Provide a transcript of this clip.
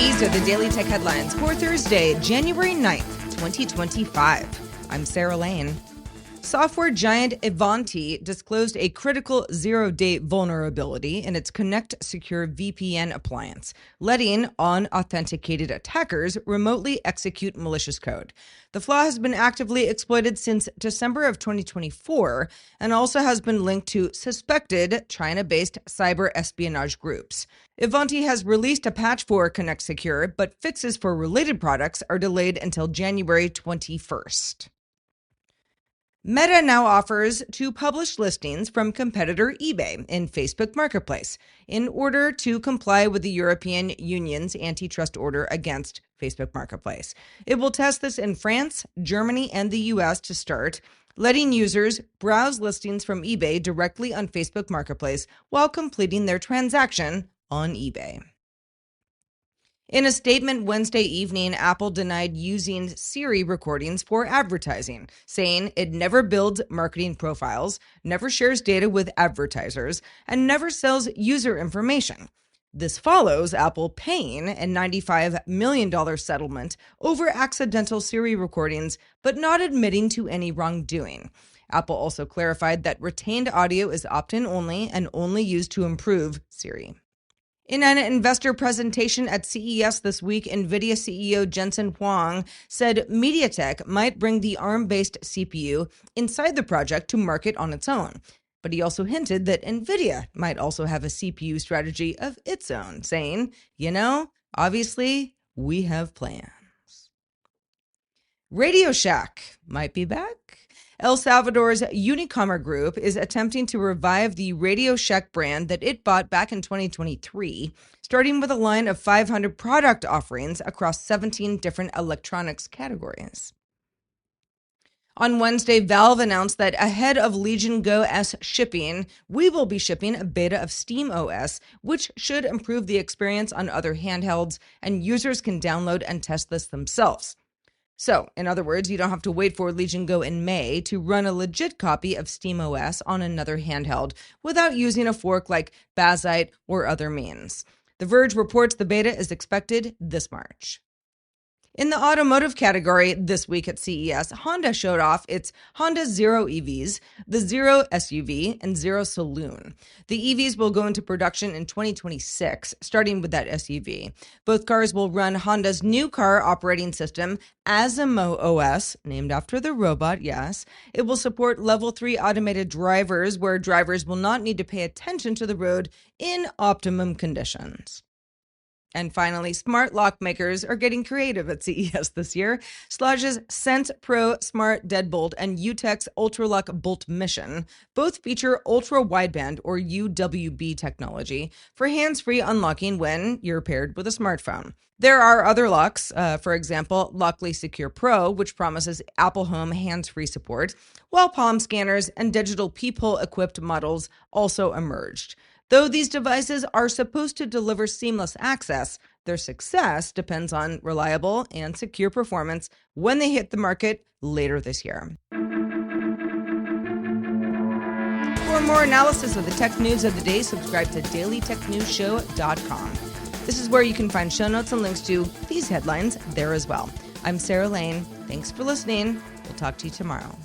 These are the Daily Tech Headlines for Thursday, January 9th, 2025. I'm Sarah Lane. Software giant Ivanti disclosed a critical ZeroDay vulnerability in its Connect Secure VPN appliance, letting unauthenticated attackers remotely execute malicious code. The flaw has been actively exploited since December of 2024 and also has been linked to suspected China-based cyber espionage groups. Ivanti has released a patch for Connect Secure, but fixes for related products are delayed until January 21st. Meta now offers to publish listings from competitor eBay in Facebook Marketplace in order to comply with the European Union's antitrust order against Facebook Marketplace. It will test this in France, Germany, and the US to start, letting users browse listings from eBay directly on Facebook Marketplace while completing their transaction on eBay. In a statement Wednesday evening, Apple denied using Siri recordings for advertising, saying it never builds marketing profiles, never shares data with advertisers, and never sells user information. This follows Apple paying a $95 million settlement over accidental Siri recordings, but not admitting to any wrongdoing. Apple also clarified that retained audio is opt-in only and only used to improve Siri. In an investor presentation at CES this week, Nvidia CEO Jensen Huang said MediaTek might bring the ARM-based CPU inside the project to market on its own. But he also hinted that Nvidia might also have a CPU strategy of its own, saying, obviously, we have plans. Radio Shack might be back. El Salvador's Unicomer Group is attempting to revive the Radio Shack brand that it bought back in 2023, starting with a line of 500 product offerings across 17 different electronics categories. On Wednesday, Valve announced that ahead of Legion Go S shipping, we will be shipping a beta of SteamOS, which should improve the experience on other handhelds, and users can download and test this themselves. So, in other words, you don't have to wait for Legion Go in May to run a legit copy of SteamOS on another handheld without using a fork like Bazzite or other means. The Verge reports the beta is expected this March. In the automotive category this week at CES, Honda showed off its Honda Zero EVs, the Zero SUV, and Zero Saloon. The EVs will go into production in 2026, starting with that SUV. Both cars will run Honda's new car operating system, Asimo OS, named after the robot, yes. It will support Level 3 automated drivers, where drivers will not need to pay attention to the road in optimum conditions. And finally, smart lock makers are getting creative at CES this year. Schlage Sense Pro Smart Deadbolt and Utex Ultralock Bolt Mission both feature ultra-wideband or UWB technology for hands-free unlocking when you're paired with a smartphone. There are other locks, for example, Lockly Secure Pro, which promises Apple Home hands-free support, while palm scanners and digital peephole-equipped models also emerged. Though these devices are supposed to deliver seamless access, their success depends on reliable and secure performance when they hit the market later this year. For more analysis of the tech news of the day, subscribe to dailytechnewsshow.com. This is where you can find show notes and links to these headlines there as well. I'm Sarah Lane. Thanks for listening. We'll talk to you tomorrow.